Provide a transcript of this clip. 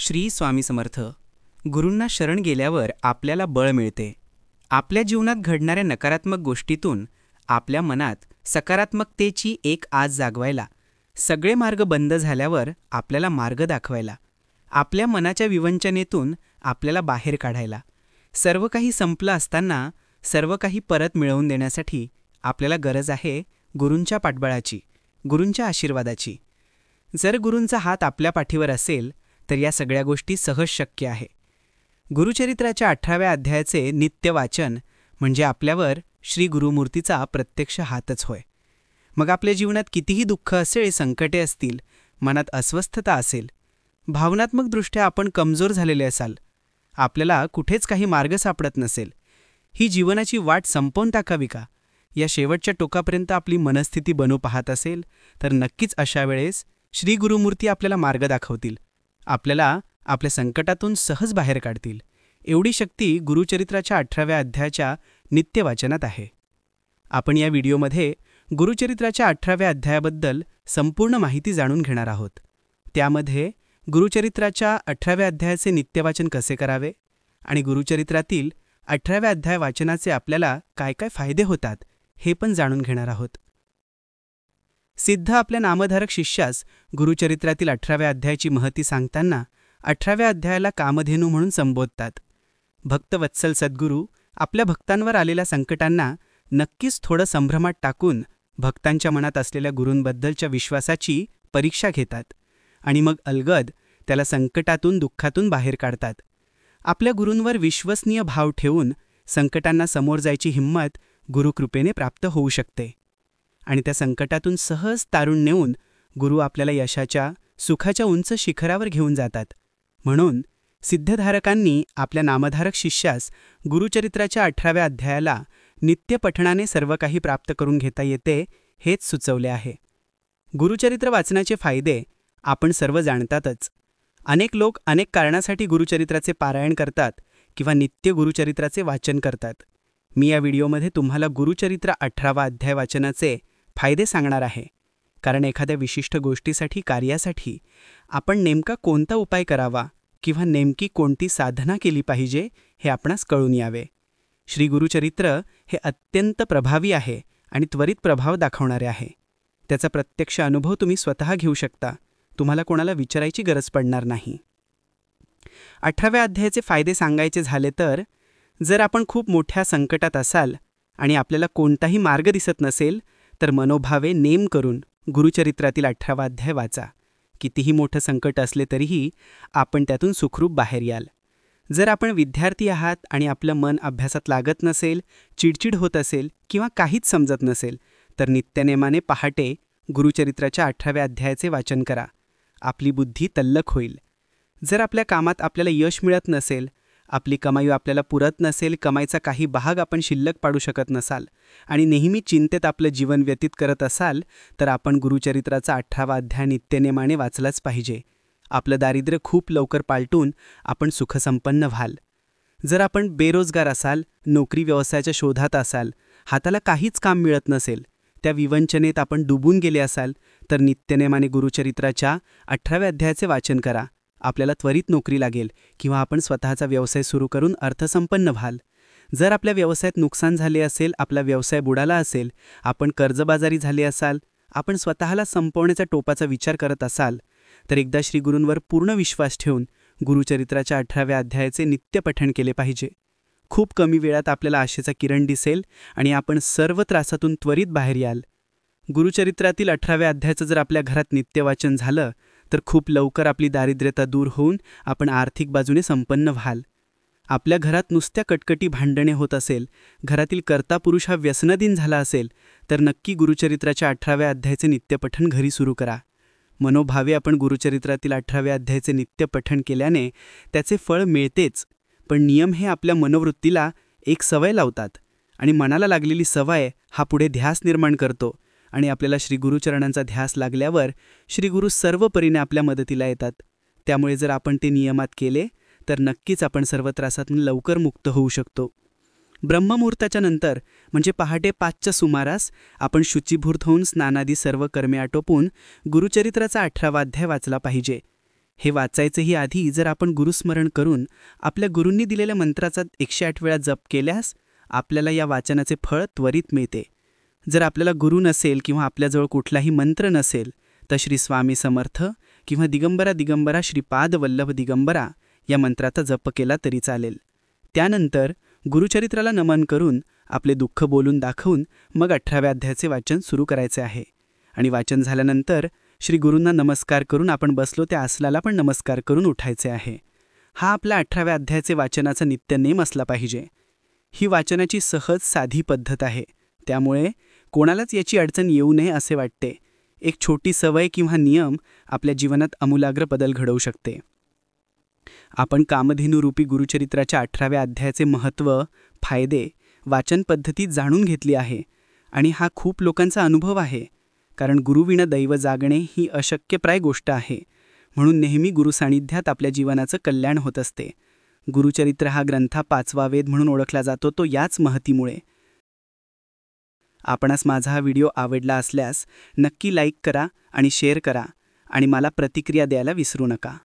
श्री स्वामी समर्थ. गुरूंना शरण गेल्यावर आपल्याला बळ मिळते. आपल्या जीवनात घडणाऱ्या नकारात्मक गोष्टीतून आपल्या मनात सकारात्मकतेची एक आस जागवायला, सगळे मार्ग बंद झाल्यावर आपल्याला मार्ग दाखवायला, आपल्या मनाच्या विवंचनेतून आपल्याला बाहेर काढायला, सर्व काही संपलं असताना सर्व काही परत मिळवून देण्यासाठी आपल्याला गरज आहे गुरूंच्या पाठबळाची, गुरूंच्या आशीर्वादाची. जर गुरूंचा हात आपल्या पाठीवर असेल तर या सगळ्या गोष्टी सहज शक्य आहे. गुरुचरित्राच्या 18व्या अध्यायाचे नित्य वाचन म्हणजे आपल्यावर श्री गुरुमूर्तीचा प्रत्यक्ष हातच होय. मग आपल्या जीवनात कितीही दुःख असेल, संकटे असतील, मनात अस्वस्थता असेल, भावनात्मकदृष्ट्या आपण कमजोर झालेले असाल, आपल्याला कुठेच काही मार्ग सापडत नसेल, ही जीवनाची वाट संपवून टाकावी का, या शेवटच्या टोकापर्यंत आपली मनस्थिती बनू पाहत असेल तर नक्कीच अशा वेळेस श्री गुरुमूर्ती आपल्याला मार्ग दाखवतील, आपल्याला आपल्या संकटातून सहज बाहेर काढतील. एवढी शक्ती गुरुचरित्राच्या 18व्या अध्यायाच्या नित्य वाचनात आहे. आपण या व्हिडिओमध्ये गुरुचरित्राच्या 18व्या अध्यायाबद्दल संपूर्ण माहिती जाणून घेणार आहोत. त्यामध्ये गुरुचरित्राच्या 18व्या अध्यायाचे नित्यवाचन कसे करावे आणि गुरुचरित्रातील 18व्या अध्याय वाचनाचे आपल्याला काय काय फायदे होतात हे पण जाणून घेणार आहोत. सिद्ध आपल्या नामधारक शिष्यास गुरुचरित्रातील 18व्या अध्यायाची महती सांगताना 18व्या अध्यायाला कामधेनू म्हणून संबोधतात. भक्तवत्सल सद्गुरू आपल्या भक्तांवर आलेल्या संकटांना नक्कीच थोडं संभ्रमात टाकून भक्तांच्या मनात असलेल्या गुरूंबद्दलच्या विश्वासाची परीक्षा घेतात आणि मग अलगद त्याला संकटातून, दुःखातून बाहेर काढतात. आपल्या गुरूंवर विश्वसनीय भाव ठेवून संकटांना समोर जायची हिंमत गुरुकृपेने प्राप्त होऊ शकते आणि त्या संकटातून सहज तारून नेऊन गुरु आपल्याला यशाच्या, सुखाच्या उंच शिखरावर घेऊन जातात. म्हणून सिद्धधारकांनी आपल्या नामधारक शिष्यास गुरुचरित्राच्या 18व्या अध्यायाला नित्यपठणाने सर्व काही प्राप्त करून घेता येते हेच सुचवले आहे. गुरुचरित्र वाचनाचे फायदे आपण सर्व जाणतातच. अनेक लोक अनेक कारणासाठी गुरुचरित्राचे पारायण करतात किंवा नित्य गुरुचरित्राचे वाचन करतात. मी या व्हिडिओमध्ये तुम्हाला गुरुचरित्र 18वा अध्याय वाचनाचे फायदे सांगणार आहे, कारण एखाद्या विशिष्ट गोष्टीसाठी, कार्यासाठी आपण नेमका कोणता उपाय करावा किंवा नेमकी कोणती साधना केली पाहिजे हे आपणास कळून यावे. श्री गुरुचरित्र हे अत्यंत प्रभावी आहे आणि त्वरित प्रभाव दाखवणारे आहे. त्याचा प्रत्यक्ष अनुभव तुम्ही स्वतः घेऊ शकता, तुम्हाला कोणाला विचारायची गरज पडणार नाही. 18व्या अध्यायाचे फायदे सांगायचे झाले तर, जर आपण खूप मोठ्या संकटात असाल आणि आपल्याला कोणताही मार्ग दिसत नसेल तर मनोभावे नेम करून गुरुचरित्रातील 18वा अध्याय वाचा. कितीही मोठं संकट असले तरीही आपण त्यातून सुखरूप बाहेर याल. जर आपण विद्यार्थी आहात आणि आपलं मन अभ्यासात लागत नसेल, चिडचिड होत असेल किंवा काहीच समजत नसेल तर नित्यनेमाने पहाटे गुरुचरित्राच्या 18व्या अध्यायाचे वाचन करा. आपली बुद्धी तल्लख होईल. जर आपल्या कामात आपल्याला यश मिळत नसेल, आपली कमाई आपल्याला पुरत नसेल, कमाईचा काही भाग आपण शिल्लक पाडू शकत नसाल आणि नेहमी चिंतेत आपलं जीवन व्यतीत करत असाल तर आपण गुरुचरित्राचा 18वा अध्याय नित्यनेमाने वाचलाच पाहिजे. आपलं दारिद्र्य खूप लवकर पालटून आपण सुखसंपन्न व्हाल. जर आपण बेरोजगार असाल, नोकरी व्यवसायाच्या शोधात असाल, हाताला काहीच काम मिळत नसेल, त्या विवंचनेत आपण डुबून गेले असाल तर नित्यनेमाने गुरुचरित्राच्या 18व्या अध्यायाचे वाचन करा. आपल्याला त्वरित नोकरी लागेल किंवा आपण स्वतःचा व्यवसाय सुरू करून अर्थसंपन्न व्हाल. जर आपल्या व्यवसायात नुकसान झाले असेल, आपला व्यवसाय बुडाला असेल, आपण कर्जबाजारी झाले असाल, आपण स्वतःला संपवण्याचा टोपाचा विचार करत असाल तर एकदा श्री गुरूंवर पूर्ण विश्वास ठेवून गुरुचरित्राच्या 18व्या अध्यायाचे नित्य पठण केले पाहिजे. खूप कमी वेळात आपल्याला आशेचा किरण दिसेल आणि आपण सर्व त्रासातून त्वरित बाहेर याल. गुरुचरित्रातील 18व्या अध्यायाचं जर आपल्या घरात नित्यवाचन झालं तर खूप लवकर आपली दारिद्र्यता दूर होऊन आपण आर्थिक बाजूने संपन्न व्हाल. आपल्या घरात नुसत्या कटकटी भांडणे होत असेल, घरातील कर्ता पुरुष हा व्यसनाधीन झाला असेल तर नक्की गुरुचरित्राच्या 18व्या अध्यायाचे नित्यपठण घरी सुरू करा. मनोभावे आपण गुरुचरित्रातील 18व्या अध्यायाचे नित्यपठण केल्याने त्याचे फळ मिळतेच, पण नियम हे आपल्या मनोवृत्तीला एक सवय लावतात आणि मनाला लागलेली सवय हा पुढे ध्यास निर्माण करतो आणि आपल्याला श्री गुरुचरणांचा ध्यास लागल्यावर श्री गुरु सर्व परीने आपल्या मदतीला येतात. त्यामुळे जर आपण ते नियमात केले तर नक्कीच आपण सर्व त्रासातून लवकर मुक्त होऊ शकतो. ब्रह्ममुहूर्ताच्या नंतर म्हणजे पहाटे 5च्या सुमारास आपण शुचिभूत होऊन स्नानादी सर्व कर्मे आटोपून गुरुचरित्राचा 18वा अध्याय वाचला पाहिजे. हे वाचायचंही आधी जर आपण गुरुस्मरण करून आपल्या गुरूंनी दिलेल्या मंत्राचा 108 वेळा जप केल्यास आपल्याला या वाचनाचे फळ त्वरित मिळते. जर आपल्याला गुरु नसेल किंवा आपल्याजवळ कुठलाही मंत्र नसेल तर श्री स्वामी समर्थ किंवा दिगंबरा दिगंबरा श्रीपाद वल्लभ दिगंबरा या मंत्राचा जप केला तरी चालेल. त्यानंतर गुरुचरित्राला नमन करून आपले दुःख बोलून दाखवून मग 18व्या अध्यायाचे वाचन सुरू करायचे आहे. आणि वाचन झाल्यानंतर श्री गुरूंना नमस्कार करून आपण बसलो त्या आसनाला पण नमस्कार करून उठायचे आहे. हा आपला 18व्या अध्यायाचे वाचनाचा नित्यनेम असला पाहिजे. ही वाचनाची सहज साधी पद्धत आहे, त्यामुळे कोणालाच याची अडचण येऊ नये असे वाटते. एक छोटी सवय किंवा नियम आपल्या जीवनात आमूलाग्र बदल घडवू शकते. आपण कामधेनूरूपी गुरुचरित्राच्या 18व्या अध्यायाचे महत्त्व, फायदे वाचन पद्धतीत जाणून घेतली आहे. आणि हा खूप लोकांचा अनुभव आहे, कारण गुरुविना दैव जागणे ही अशक्यप्राय गोष्ट आहे. म्हणून नेहमी गुरुसान्निध्यात आपल्या जीवनाचं कल्याण होत असते. गुरुचरित्र हा ग्रंथ 5वा वेद म्हणून ओळखला जातो तो याच महतीमुळे. आपणास माझा हा व्हिडिओ आवडला असल्यास नक्की लाईक करा आणि शेअर करा आणि मला प्रतिक्रिया द्यायला विसरू नका.